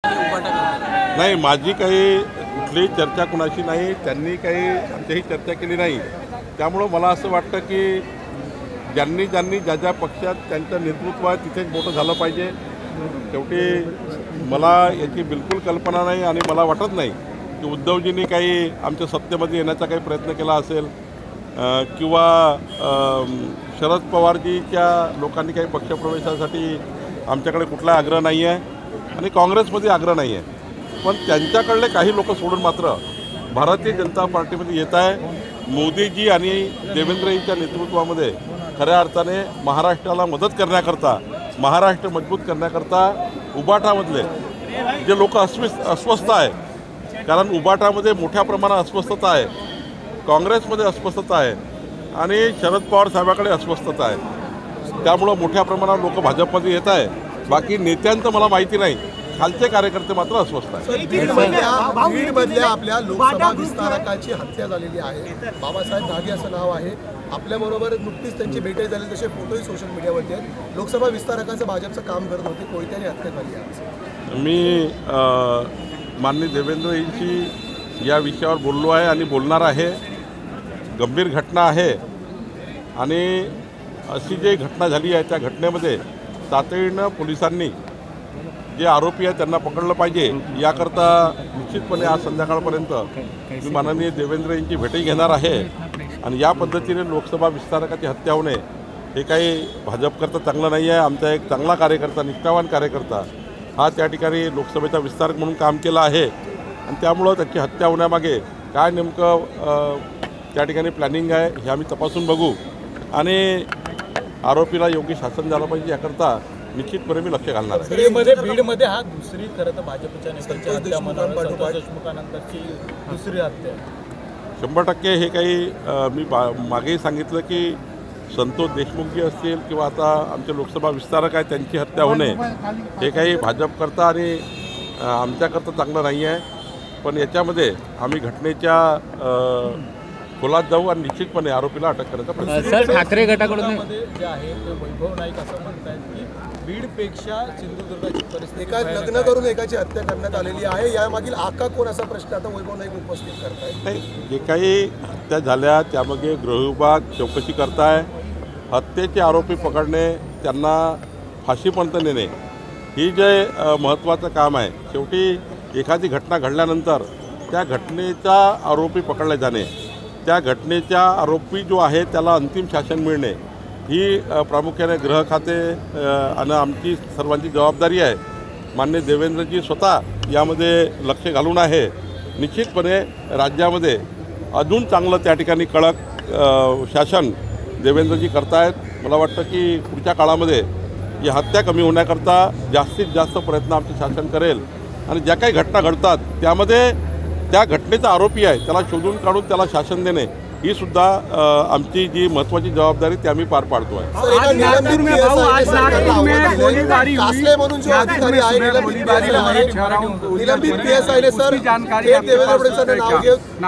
नाही, माझी काही कुठलीही चर्चा कुणाशी नाही, त्यांनी काही आमच्याही चर्चा केली नाही। त्यामुळं मला असं वाटतं की ज्यांनी ज्या ज्या पक्षात त्यांचं नेतृत्व आहे तिथेच मोठं झालं पाहिजे। शेवटी मला याची बिलकुल कल्पना नाही आणि मला वाटत नाही की उद्धवजींनी काही आमच्या सत्तेमध्ये येण्याचा काही प्रयत्न केला असेल किंवा शरद पवारजीच्या लोकांनी काही पक्षप्रवेशासाठी आमच्याकडे कुठला आग्रह नाही आहे आणि काँग्रेसमध्ये आग्रह नाही आहे। पण त्यांच्याकडले काही लोक सोडून मात्र भारतीय जनता पार्टीमध्ये येत आहे। मोदीजी आणि देवेंद्रजींच्या नेतृत्वामध्ये खऱ्या अर्थाने महाराष्ट्राला मदत करण्याकरता, महाराष्ट्र मजबूत करण्याकरता उबाटामधले जे लोक अस्वस्थ आहे, कारण उबाटामध्ये मोठ्या प्रमाणात अस्वस्थता आहे, काँग्रेसमध्ये अस्वस्थता आहे आणि शरद पवार साहेबांकडे अस्वस्थता आहे। त्यामुळं मोठ्या प्रमाणात लोक भाजपमध्ये येत आहे। बाकी नेत्यांचं मला माहिती नाही, खालचे कार्यकर्ते मात्र अस्वस्थ आहेत। बीडमधल्या आपल्या लोकसभा विस्तारकाची हत्या झालेली आहे। बाबासाहेब धागे असं नाव आहे। आपल्याबरोबर नुकतीच त्यांची भेट झाली, तसे फोटोही सोशल मीडियावरती आहेत। लोकसभा विस्तारकाचं भाजपचं काम करत होते, कोयत्याने हत्या झाली आहे। मी माननीय देवेंद्रजींशी या विषयावर बोललो आहे आणि बोलणार आहे। गंभीर घटना आहे आणि अशी जी घटना झाली आहे त्या घटनेमध्ये तातडीनं पोलिसांनी जे आरोपी आहेत त्यांना पकडलं पाहिजे। याकरता निश्चितपणे आज संध्याकाळपर्यंत मी माननीय देवेंद्रजींची भेटही घेणार आहे आणि या पद्धतीने लोकसभा विस्तारकाची हत्या होणे हे काही भाजपकरता चांगलं नाही आहे। आमचा एक चांगला कार्यकर्ता, निष्ठावान कार्यकर्ता हा त्या ठिकाणी लोकसभेचा विस्तारक म्हणून काम केलं आहे आणि त्यामुळं त्याची हत्या होण्यामागे काय नेमकं त्या ठिकाणी प्लॅनिंग आहे हे आम्ही तपासून बघू आणि आरोपीला योग्य शासन झालं पाहिजे याकरता निश्चितपणे मी लक्ष घालणार आहे। बीडमध्ये हा दुसरी खरं तर भाजपच्या नेत्यांची हत्या देशमुखानंतरची दुसरी हत्या 100% हे काही मी मागेही सांगितलं की संतोष देशमुखजी असतील किंवा आता आमचे लोकसभा विस्तारक आहेत त्यांची हत्या होणे हे काही भाजपकरता आणि आमच्याकरता चांगलं नाही आहे। पण याच्यामध्ये आम्ही घटनेच्या खोलात जाऊ आणि निश्चितपणे आरोपीला अटक करण्याचा प्रयत्न करू। ठाकरे गटाकडून जे आहे ते वैभव नाईक असं म्हणतात की बीडपेक्षा सिंधुदुर्गाची परिस्थिती एका लग्न करून एकाची हत्या करण्यात आलेली आहे। यामागील आका कोण असा प्रश्न आता वैभव नाईक उपस्थित करतायत। नाही, जे काही हत्या झाल्या त्यामागे गृहविभाग चौकशी करताय। हत्येचे आरोपी पकडणे, त्यांना फाशीपर्यंत नेणे ही जे महत्त्वाचं काम आहे। शेवटी एखादी घटना घडल्यानंतर त्या घटनेचा आरोपी पकडले जाणे, त्या घटनेच्या आरोपी जो आहे त्याला अंतिम शासन मिळणे ही प्रामुख्याने गृह खाते आणि आमची सर्वांची जबाबदारी आहे। माननीय देवेंद्रजी स्वतः यामध्ये लक्ष घालून आहे। निश्चितपणे राज्यामध्ये अजून चांगलं त्या ठिकाणी कडक शासन देवेंद्रजी करतायत। मला वाटतं की पुढच्या काळामध्ये ही हत्या कमी होण्याकरता जास्तीत जास्त प्रयत्न आमचे शासन करेल आणि ज्या काही घटना घडतात त्यामध्ये त्या घटनेचा आरोपी आहे त्याला शोधून काढून त्याला शासन देणे ही सुद्धा आमची जी महत्त्वाची जबाबदारी ती आम्ही पार पाडतो आहे।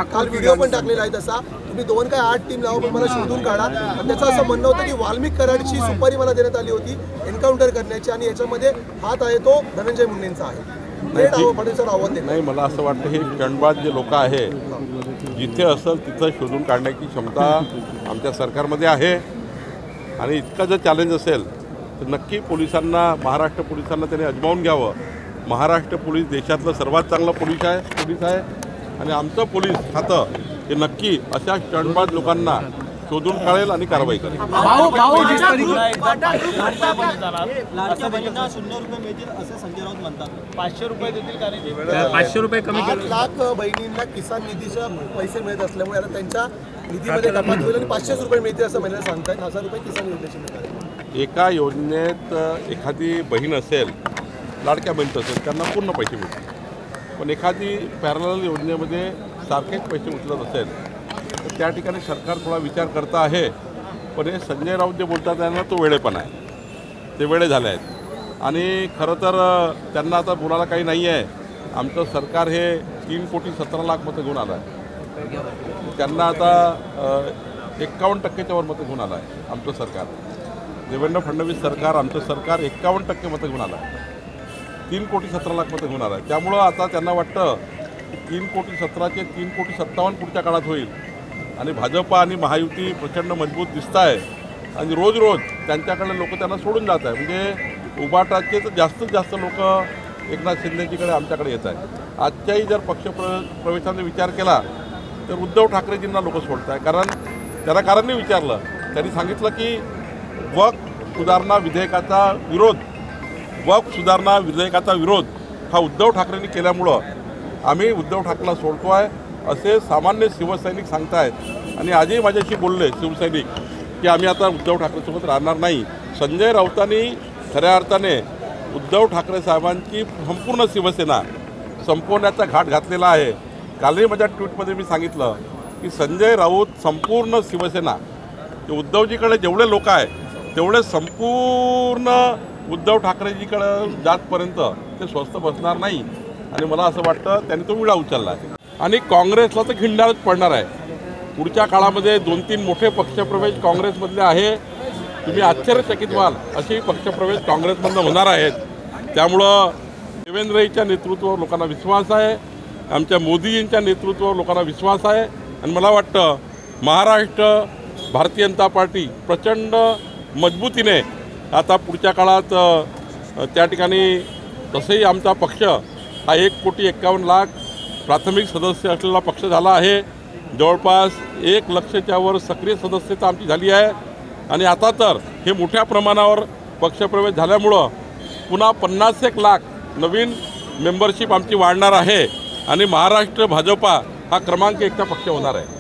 काल व्हिडिओ पण टाकलेला आहे तसा, तुम्ही 2 काय 8 टीम लावा पण मला शोधून काढा। त्याचं असं म्हणणं होतं की वाल्मिक कराडची सुपारी मला देण्यात आली होती एन्काउंटर करण्याची आणि याच्यामध्ये हात आहे तो धनंजय मुंडेंचा आहे। नाही, मला असं वाटतं हे स्टंटबाज जे लोक आहे जिथे असेल तिथं शोधून काढण्याची क्षमता आमच्या सरकारमध्ये आहे आणि इतका जर चॅलेंज असेल तर नक्की पोलिसांना, महाराष्ट्र पोलिसांना त्याने अजमावून घ्यावं। महाराष्ट्र पोलीस देशातलं सर्वात चांगलं पोलीस आहे आणि आमचं पोलीस खातं हे नक्की अशा स्टंटबाज लोकांना शोधून काढेल आणि कारवाई करेल। 500 रुपये देतील कारण 500 रुपये कमी 8 लाख बहिणींना किसान निधीचे पैसे मिळत असल्यामुळे आता त्यांच्या निधीमध्ये कपात होईल आणि 500 रुपये मिळतील असं मला सांगतायत। 1000 रुपये किसान योजनेचे मिळतात। एका योजनेत एखादी बहीण असेल, लाडक्या बहिणीत असेल, त्यांना पूर्ण पैसे मिळतील। पण एखादी पॅरलल योजनेमध्ये सारखेच पैसे उचलत असेल तर त्या ठिकाणी सरकार थोडा विचार करत आहे। पण हे संजय राऊत जे बोलतात त्यांना तो वेळेपणा आहे, ते वेळे झाले आहेत आणि खरं तर त्यांना आता बोलायला काही नाही आहे। आमचं सरकार हे 3,17,00,000 मतं घेऊन आलं आहे। त्यांना आता 51%च्या वर मतं घेऊन आलं आहे आमचं सरकार। देवेंद्र फडणवीस सरकार, आमचं सरकार 51% मतं घेऊन आलं आहे। 3,17,00,000 मतं होणार आहे. त्यामुळं आता त्यांना वाटतं की 3,17,00,000चे 3,57,00,000 पुढच्या काळात होईल आणि भाजप आणि महायुती प्रचंड मजबूत दिसत आहे आणि रोज रोज त्यांच्याकडे लोक त्यांना सोडून जात आहे. म्हणजे उभाटाचे तर जास्तीत जास्त लोक एकनाथ शिंदेजीकडे आमच्याकडे येत आहेत. आजच्याही जर प्रवेशाचा विचार केला तर उद्धव ठाकरेजींना लोक सोडत आहे. कारण त्याला कारणही विचारलं, त्यांनी सांगितलं की वक्फ सुधारणा विधेयकाचा विरोध हा उद्धव ठाकरेंनी केल्यामुळं आम्ही उद्धव ठाकरेला सोडतो आहे असे सामान्य शिवसैनिक सांगतायत. आणि आजही माझ्याशी बोलले शिवसैनिक की आम्ही आता उद्धव ठाकरेसोबत राहणार नाही. संजय राऊतांनी खऱ्या अर्थाने उद्धव ठाकरे साहेबांची संपूर्ण शिवसेना संपवण्याचा घाट घातलेला आहे. कालही माझ्या ट्विटमध्ये मी सांगितलं की संजय राऊत संपूर्ण शिवसेना उद्धवजीकडे जेवढे लोक आहेत तेवढे संपूर्ण उद्धव ठाकरेजीकडे जातपर्यंत ते स्वस्त बसणार नाही. आणि मला असं वाटतं त्यांनी तो विडा उचलला आहे आणि काँग्रेसला तर खिंडारच पडणार आहे. पुढच्या काळामध्ये 2-3 मोठे पक्षप्रवेश काँग्रेसमधले आहे. तुम्ही आश्चर्यचकित व्हाल असे पक्षप्रवेश काँग्रेसमधनं होणार आहेत. त्यामुळं देवेंद्रजींच्या नेतृत्वावर लोकांना विश्वास आहे, आमच्या मोदीजींच्या नेतृत्वावर लोकांना विश्वास आहे. आणि मला वाटतं महाराष्ट्र भारतीय जनता पार्टी प्रचंड मजबूतीने आता पुढच्या काळात त्या ठिकाणी तसंही आमचा पक्ष हा 1,51,00,000 प्राथमिक सदस्य असलेला पक्ष झाला आहे. जवळपास 1,00,000च्या वर सक्रिय सदस्यता आमची झाली आहे. आणि आता तर हे मोठ्या प्रमाणावर पक्षप्रवेश झाल्यामुळं पुन्हा 50,00,000 नवीन मेंबरशिप आमची वाढणार आहे आणि महाराष्ट्र भाजपा हा क्रमांक 1चा पक्ष होणार आहे.